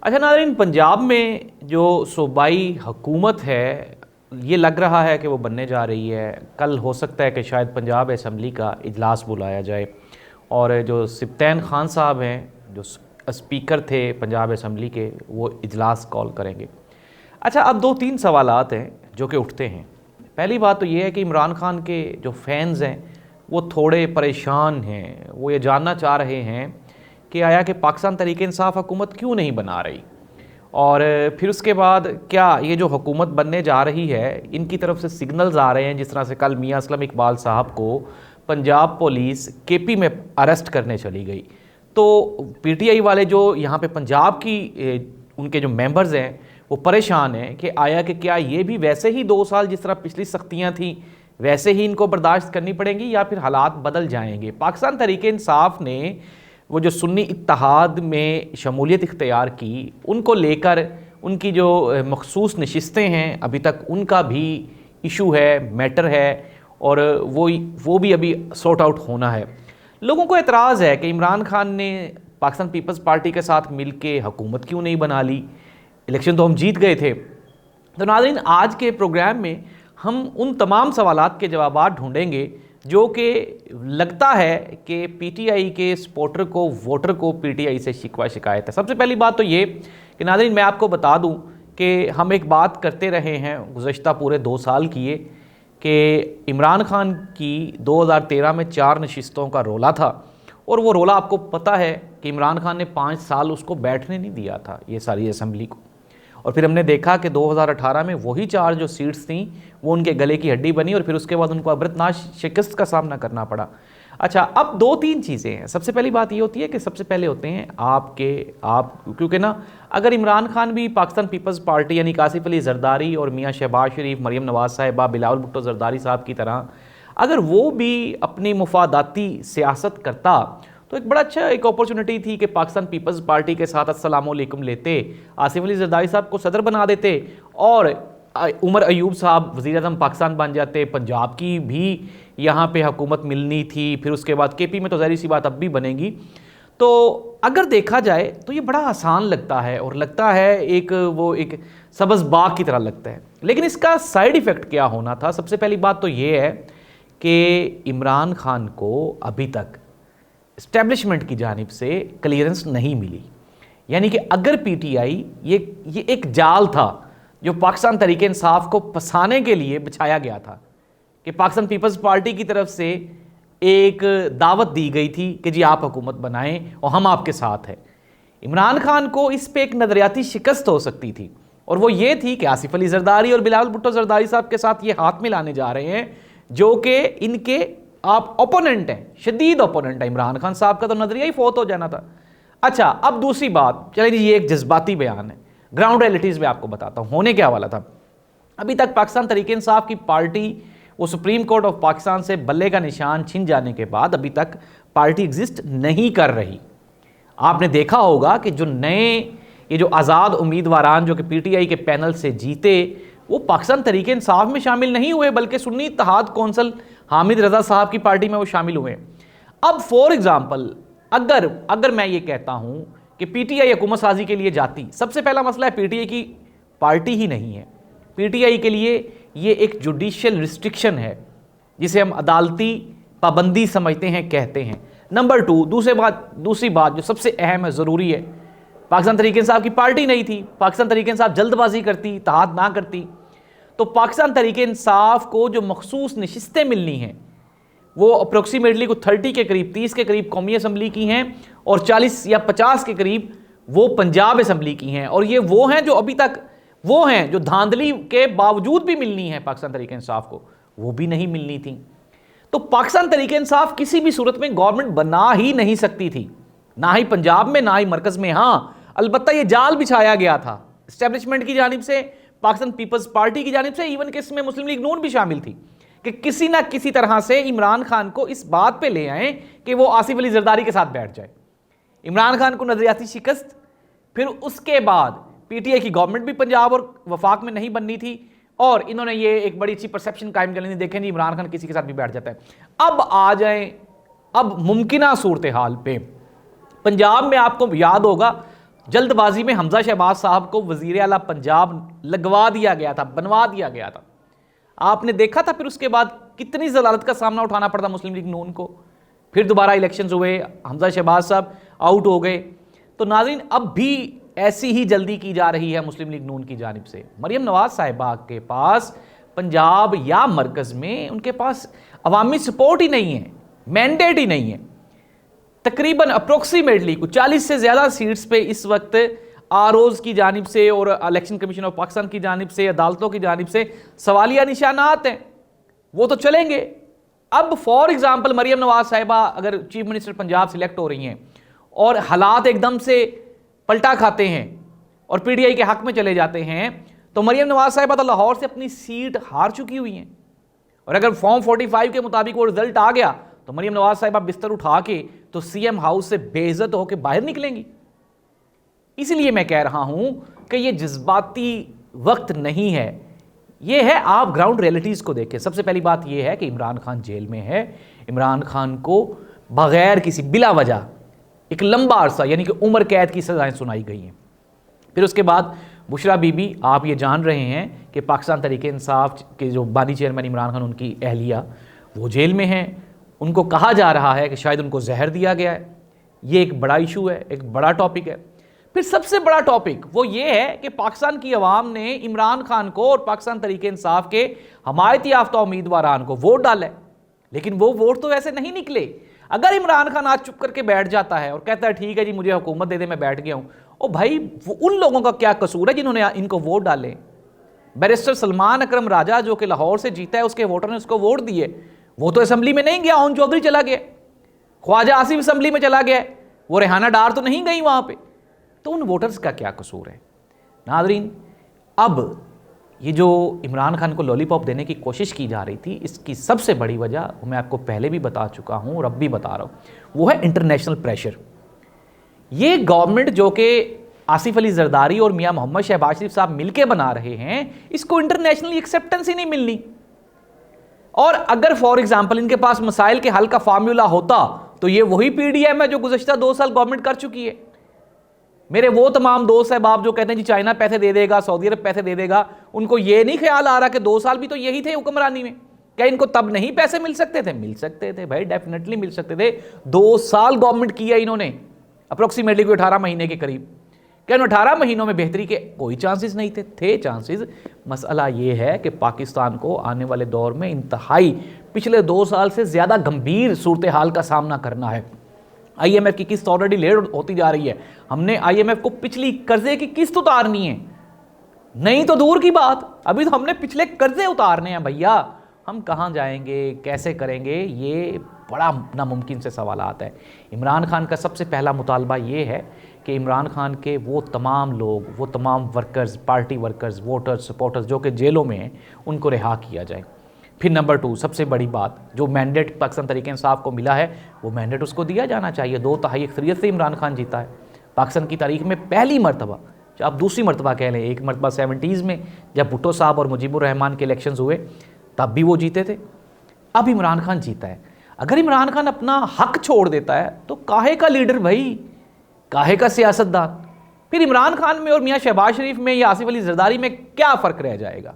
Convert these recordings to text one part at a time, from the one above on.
अच्छा नाज़रीन, पंजाब में जो सूबाई हुकूमत है ये लग रहा है कि वो बनने जा रही है। कल हो सकता है कि शायद पंजाब असम्बली का इजलास बुलाया जाए और जो सिप्तैन खान साहब हैं जो स्पीकर थे पंजाब असम्बली के, वो इजलास कॉल करेंगे। अच्छा, अब दो तीन सवालात हैं जो कि उठते हैं। पहली बात तो ये है कि इमरान खान के जो फैंस हैं वो थोड़े परेशान हैं। वो ये जानना चाह रहे हैं कि आया कि पाकिस्तान तहरीक इंसाफ हुकूमत क्यों नहीं बना रही, और फिर उसके बाद क्या ये जो हुकूमत बनने जा रही है इनकी तरफ से सिग्नल्स आ रहे हैं। जिस तरह से कल मियां असलम इकबाल साहब को पंजाब पुलिस केपी में अरेस्ट करने चली गई, तो पीटीआई वाले जो यहाँ पे पंजाब की उनके जो मेंबर्स हैं वो परेशान हैं कि आया कि क्या ये भी वैसे ही 2 साल जिस तरह पिछली सख्तियाँ थी वैसे ही इनको बर्दाश्त करनी पड़ेंगी या फिर हालात बदल जाएंगे। पाकिस्तान तहरीक इंसाफ ने वो जो सुन्नी इत्तेहाद में शमूलियत इख्तियार की, उनको लेकर उनकी जो मखसूस नशिस्तें हैं अभी तक उनका भी इशू है, मैटर है, और वो भी अभी सॉर्ट आउट होना है। लोगों को एतराज़ है कि इमरान खान ने पाकिस्तान पीपल्स पार्टी के साथ मिल के हुकूमत क्यों नहीं बना ली, इलेक्शन तो हम जीत गए थे। तो नाज़रीन, आज के प्रोग्राम में हम उन तमाम सवालात के जवाब ढूंढेंगे जो कि लगता है कि पीटीआई के सपोर्टर को, वोटर को पीटीआई से शिकवा शिकायत है। सबसे पहली बात तो ये कि नाज़रीन, मैं आपको बता दूं कि हम एक बात करते रहे हैं गुज़श्ता पूरे 2 साल किए कि इमरान खान की 2013 में 4 नशिस्तों का रोला था, और वो रोला आपको पता है कि इमरान खान ने 5 साल उसको बैठने नहीं दिया था ये सारी असम्बली को। और फिर हमने देखा कि 2018 में वही 4 जो सीट्स थी वो उनके गले की हड्डी बनी, और फिर उसके बाद उनको अबरतनाक शिकस्त का सामना करना पड़ा। अच्छा, अब 2-3 चीज़ें हैं। सबसे पहली बात ये होती है कि सबसे पहले होते हैं आप क्योंकि ना, अगर इमरान खान भी पाकिस्तान पीपल्स पार्टी यानी कासिफ अली जरदारी और मियाँ शहबाज शरीफ, मरीम नवाज साहिबा, बिलावल भुट्टो जरदारी साहब की तरह अगर वो भी अपनी मुफादाती सियासत करता तो एक बड़ा अच्छा एक अपॉर्चुनिटी थी कि पाकिस्तान पीपल्स पार्टी के साथ अस्सलाम वालेकुम लेते, आसिफ अली जरदारी साहब को सदर बना देते और उमर अयूब साहब वज़ीर आज़म पाकिस्तान बन जाते। पंजाब की भी यहाँ पे हुकूमत मिलनी थी, फिर उसके बाद केपी में तो ज़ाहिर सी बात अब भी बनेगी। तो अगर देखा जाए तो ये बड़ा आसान लगता है और लगता है एक सब्ज़ बाग की तरह लगता है, लेकिन इसका साइड इफ़ेक्ट क्या होना था। सबसे पहली बात तो ये है कि इमरान खान को अभी तक इस्टेब्लिशमेंट की जानिब से क्लियरेंस नहीं मिली। यानी कि अगर पीटीआई ये एक जाल था जो पाकिस्तान तहरीक इंसाफ को फंसाने के लिए बिछाया गया था, कि पाकिस्तान पीपल्स पार्टी की तरफ से एक दावत दी गई थी कि जी आप हुकूमत बनाएं और हम आपके साथ हैं। इमरान खान को इस पे एक नज़रियाती शिकस्त हो सकती थी, और वो ये थी कि आसिफ अली जरदारी और बिलावल भुट्टो जरदारी साहब के साथ ये हाथ मिलाने जा रहे हैं जो कि इनके आप ओपोनेंट हैं, शदीद ओपोनेंट है। इमरान खान साहब का तो नजरिया ही फौत हो जाना था। अच्छा, अब दूसरी बात, चलिए ये एक जज्बाती बयान है, ग्राउंड रियलिटीज़ में आपको बताता हूँ होने क्या वाला था। अभी तक पाकिस्तान तहरीक इंसाफ की पार्टी वो सुप्रीम कोर्ट ऑफ पाकिस्तान से बल्ले का निशान छिन जाने के बाद अभी तक पार्टी एग्जिस्ट नहीं कर रही। आपने देखा होगा कि जो नए ये जो आज़ाद उम्मीदवारान जो कि पीटीआई के पैनल से जीते वो पाकिस्तान तहरीक इंसाफ में शामिल नहीं हुए, बल्कि सुन्नी इत्तेहाद कौंसल हामिद रज़ा साहब की पार्टी में वो शामिल हुए। अब फॉर एग्जाम्पल अगर मैं ये कहता हूं कि पीटीआई हुकूमत साजी के लिए जाती, सबसे पहला मसला है पीटीआई की पार्टी ही नहीं है। पीटीआई के लिए ये एक जुडिशियल रिस्ट्रिक्शन है जिसे हम अदालती पाबंदी समझते हैं, कहते हैं। नंबर 2, दूसरी बात जो सबसे अहम है, ज़रूरी है, पाकिस्तान तहरीक इंसाफ की पार्टी नहीं थी। पाकिस्तान तहरीक इंसाफ जल्दबाजी करती, इत्तेहाद ना करती, तो पाकिस्तान तहरीक इंसाफ को जो मखसूस नशिस्तें मिलनी हैं वो अप्रोक्सीमेटली को 30 के करीब, 30 के करीब कौमी असम्बली की हैं और 40 या 50 के करीब वो पंजाब असम्बली की हैं। और ये वो हैं जो अभी तक वो हैं जो धांधली के बावजूद भी मिलनी है पाकिस्तान तहरीक इंसाफ को, वो भी नहीं मिलनी थी। तो पाकिस्तान तहरीक इंसाफ किसी भी सूरत में गवर्नमेंट बना ही नहीं सकती थी, ना ही पंजाब में ना ही मरकज़ में। हाँ, अलबत्ता ये जाल बिछाया गया था इस्टेब्लिशमेंट की जानिब से, पाकिस्तान पीपल्स पार्टी की जानिब से, इवन कि इसमें मुस्लिम लीग नून भी शामिल थी, कि किसी ना किसी तरह से इमरान खान को इस बात पे ले आए कि वो आसिफ अली जरदारी के साथ बैठ जाए। इमरान खान को नजरियाती शिकस्त, फिर उसके बाद पीटीआई की गवर्नमेंट भी पंजाब और वफाक में नहीं बननी थी, और इन्होंने ये एक बड़ी अच्छी परसेप्शन कायम कर ली, देखें नहीं इमरान खान किसी के साथ भी बैठ जाता है। अब आ जाए अब मुमकिना सूरत हाल पे। पंजाब में आपको याद होगा जल्दबाजी में हमजा शहबाज साहब को वजीर आला पंजाब लगवा दिया गया था, बनवा दिया गया था। आपने देखा था फिर उसके बाद कितनी जलालत का सामना उठाना पड़ता मुस्लिम लीग नून को। फिर दोबारा इलेक्शंस हुए, हमजा शहबाज साहब आउट हो गए। तो नाज़रीन, अब भी ऐसी ही जल्दी की जा रही है मुस्लिम लीग नून की जानिब से। मरियम नवाज साहिबा के पास पंजाब या मरकज़ में उनके पास अवामी सपोर्ट ही नहीं है, मैंडेट ही नहीं है। तकरीबन अप्रोक्सीमेटली कुछ 40 से ज़्यादा सीट्स पे इस वक्त आरओज़ की जानिब से और इलेक्शन कमीशन ऑफ पाकिस्तान की जानिब से, अदालतों की जानिब से सवालिया निशानात हैं। वो तो चलेंगे। अब फॉर एग्जाम्पल मरियम नवाज साहिबा अगर चीफ मिनिस्टर पंजाब सिलेक्ट हो रही हैं और हालात एकदम से पलटा खाते हैं और पीटीआई के हक में चले जाते हैं, तो मरियम नवाज साहिबा तो लाहौर से अपनी सीट हार चुकी हुई हैं। और अगर फॉर्म 45 के मुताबिक वो रिजल्ट आ गया तो मरियम नवाज साहिबा बिस्तर उठा के तो सीएम हाउस से बेइज्जत होकर बाहर निकलेंगी। इसलिए मैं कह रहा हूं कि ये जज्बाती वक्त नहीं है, ये है आप ग्राउंड रियलिटीज़ को देखें। सबसे पहली बात यह है कि इमरान खान जेल में है। इमरान खान को बगैर किसी बिला वजह एक लंबा अरसा यानी कि उम्र कैद की सजाएं सुनाई गई हैं। फिर उसके बाद बुशरा बीबी, आप ये जान रहे हैं कि पाकिस्तान तहरीक इंसाफ के जो बानी चेयरमैन इमरान खान, उनकी अहलिया वो जेल में हैं। उनको कहा जा रहा है कि शायद उनको जहर दिया गया है। ये एक बड़ा इशू है, एक बड़ा टॉपिक है। फिर सबसे बड़ा टॉपिक वो ये है कि पाकिस्तान की अवाम ने इमरान खान को और पाकिस्तान तहरीक इंसाफ के हमायती याफ्ता उम्मीदवारान को वोट डाला है, लेकिन वो वोट तो ऐसे नहीं निकले। अगर इमरान खान आज चुप करके बैठ जाता है और कहता है ठीक है जी मुझे हुकूमत दे दे, मैं बैठ गया हूं, ओ भाई वो उन लोगों का क्या कसूर है जिन्होंने इनको वोट डाले। बैरिस्टर सलमान अकरम राजा जो कि लाहौर से जीता है, उसके वोटर ने उसको वोट दिए, वो तो असेंबली में नहीं गया, ओन चौधरी चला गया, ख्वाजा आसिफ असेंबली में चला गया, वो रेहाना डार तो नहीं गई वहां पे। तो उन वोटर्स का क्या कसूर है। नाजरीन, अब ये जो इमरान खान को लॉलीपॉप देने की कोशिश की जा रही थी, इसकी सबसे बड़ी वजह मैं आपको पहले भी बता चुका हूं और अब भी बता रहा हूं, वो है इंटरनेशनल प्रेशर। ये गवर्नमेंट जो कि आसिफ अली जरदारी और मियां मोहम्मद शहबाज शरीफ साहब मिलकर बना रहे हैं, इसको इंटरनेशनली एक्सेप्टेंस ही नहीं मिलनी। और अगर फॉर एग्जाम्पल इनके पास मसाइल के हल का फार्मूला होता तो ये वही पीडीएम है जो गुज़श्ता 2 साल गवर्नमेंट कर चुकी है। मेरे वो तमाम दोस्त साहब जो कहते हैं जी चाइना पैसे दे देगा, सऊदी अरब पैसे दे देगा, उनको ये नहीं ख्याल आ रहा कि 2 साल भी तो यही थे हुक्मरानी में। क्या इनको तब नहीं पैसे मिल सकते थे? मिल सकते थे भाई, डेफिनेटली मिल सकते थे। 2 साल गवर्नमेंट किया इन्होंने, अप्रोक्सीमेटली कोई 18 महीने के करीब। क्या 18 महीनों में बेहतरी के कोई चांसेस नहीं थे? थे चांसेस। मसला ये है कि पाकिस्तान को आने वाले दौर में इंतहाई पिछले 2 साल से ज़्यादा गंभीर सूरत हाल का सामना करना है। IMF की किस्त ऑलरेडी लेट होती जा रही है। हमने IMF को पिछली कर्जे की किस्त उतारनी है, नहीं तो दूर की बात, अभी तो हमने पिछले कर्जे उतारने हैं भैया। हम कहाँ जाएंगे, कैसे करेंगे, ये बड़ा नामुमकिन से सवाल आता है। इमरान खान का सबसे पहला मुतालबा ये है कि इमरान खान के वो तमाम लोग, वो तमाम workers, party workers, voters, supporters जो कि जेलों में हैं, उनको रिहा किया जाए। फिर नंबर 2, सबसे बड़ी बात, जो मैंडेट पाकिस्तान तहरीक इंसाफ को मिला है वो मैंडेट उसको दिया जाना चाहिए। 2/3 अक्सरियत से इमरान खान जीता है पाकिस्तान की तारीख में पहली मरतबा, आप दूसरी मरतबा कह लें, एक मरतबा 70s में जब भुट्टो साहब और मुजीबुर रहमान के इलेक्शंस हुए तब भी वो जीते थे। अब इमरान खान जीता है। अगर इमरान खान अपना हक छोड़ देता है तो काहे का लीडर भाई, काहे का सियासतदान? फिर इमरान खान में और मियाँ शहबाज शरीफ में या आसिफ अली जरदारी में क्या फ़र्क रह जाएगा?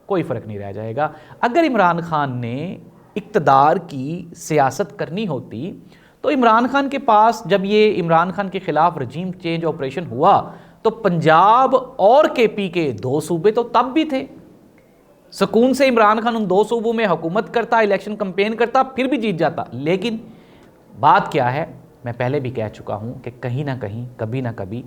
कोई फ़र्क नहीं रह जाएगा। अगर इमरान खान ने इक़्तिदार की सियासत करनी होती तो इमरान खान के पास, जब ये इमरान खान के ख़िलाफ़ रजीम चेंज ऑपरेशन हुआ तो पंजाब और KP के 2 सूबे तो तब भी थे। सुकून से इमरान खान उन 2 सूबों में हुकूमत करता, इलेक्शन कैंपेन करता, फिर भी जीत जाता। लेकिन बात क्या है, मैं पहले भी कह चुका हूँ कि कहीं ना कहीं, कभी ना कभी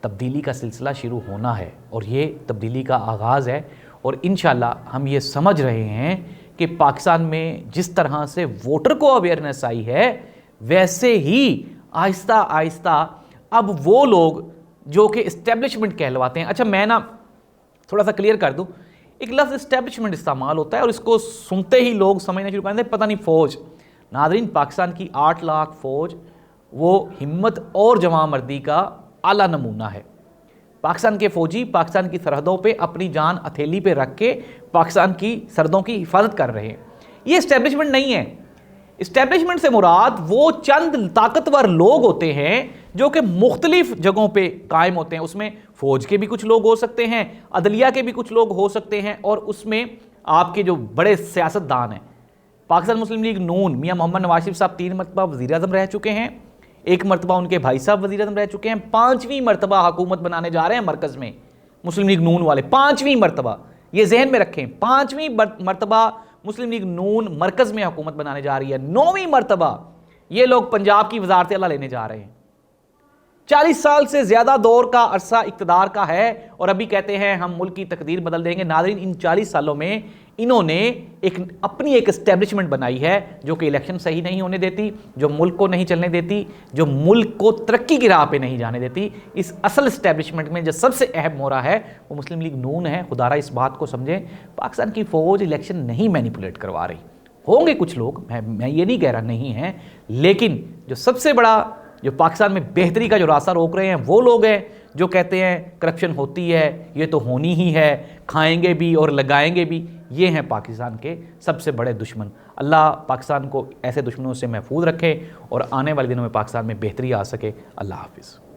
तब्दीली का सिलसिला शुरू होना है और ये तब्दीली का आगाज़ है। और इंशाल्लाह हम ये समझ रहे हैं कि पाकिस्तान में जिस तरह से वोटर को अवेयरनेस आई है, वैसे ही आहिस्ता आहिस्ता अब वो लोग जो कि इस्टेब्लिशमेंट कहलवाते हैं। अच्छा, मैं ना थोड़ा सा क्लियर कर दूं, एक लफ्ज़ इस्टेब्लिशमेंट इस्तेमाल होता है और इसको सुनते ही लोग समझना शुरू कर देते हैं पता नहीं फ़ौज। नाज़रीन, पाकिस्तान की 8 लाख फ़ौज वो हिम्मत और जवामर्दी का आला नमूना है। पाकिस्तान के फ़ौजी पाकिस्तान की सरहदों पे अपनी जान हथेली पे रख के पाकिस्तान की सरहदों की हिफाजत कर रहे हैं। ये इस्टेब्लिशमेंट नहीं है। इस्टेब्लिशमेंट से मुराद वो चंद ताकतवर लोग होते हैं जो कि मुख्तलिफ जगहों पे कायम होते हैं। उसमें फ़ौज के भी कुछ लोग हो सकते हैं, अदलिया के भी कुछ लोग हो सकते हैं, और उसमें आपके जो बड़े सियासतदान हैं। पाकिस्तान मुस्लिम लीग नून मियां मोहम्मद नवाज शरीफ साहब 3 मरतबा वज़ीर-ए-आज़म रह चुके हैं, 1 मरतबा उनके भाई साहब वज़ीर-ए-आज़म रह चुके हैं, 5वीं मरतबा हुकूमत बनाने जा रहे हैं मरकज़ में मुस्लिम लीग नून वाले, 5वीं मरतबा, ये जहन में रखें, 5वीं मरतबा मुस्लिम लीग नून मरकज़ में हुकूमत बनाने जा रही है। 9वीं मरतबा ये लोग पंजाब की वजारत आला लेने जा रहे हैं। 40 साल से ज्यादा दौर का अरसा इक्तदार का है और अभी कहते हैं हम मुल्क की तकदीर बदल देंगे। नाज़रीन, इन 40 सालों में इन्होंने अपनी एक एस्टेब्लिशमेंट बनाई है जो कि इलेक्शन सही नहीं होने देती, जो मुल्क को नहीं चलने देती, जो मुल्क को तरक्की की राह पे नहीं जाने देती। इस असल एस्टेब्लिशमेंट में जो सबसे अहम मोहरा है वो मुस्लिम लीग नून है। खुदारा इस बात को समझें, पाकिस्तान की फ़ौज इलेक्शन नहीं मैनिपुलेट करवा रही। होंगे कुछ लोग, मैं ये नहीं कह रहा नहीं है, लेकिन जो सबसे बड़ा जो पाकिस्तान में बेहतरी का जो रास्ता रोक रहे हैं वो लोग हैं जो कहते हैं करप्शन होती है, ये तो होनी ही है, खाएंगे भी और लगाएंगे भी। ये हैं पाकिस्तान के सबसे बड़े दुश्मन। अल्लाह पाकिस्तान को ऐसे दुश्मनों से महफूज रखे और आने वाले दिनों में पाकिस्तान में बेहतरी आ सके। अल्लाह हाफिज़।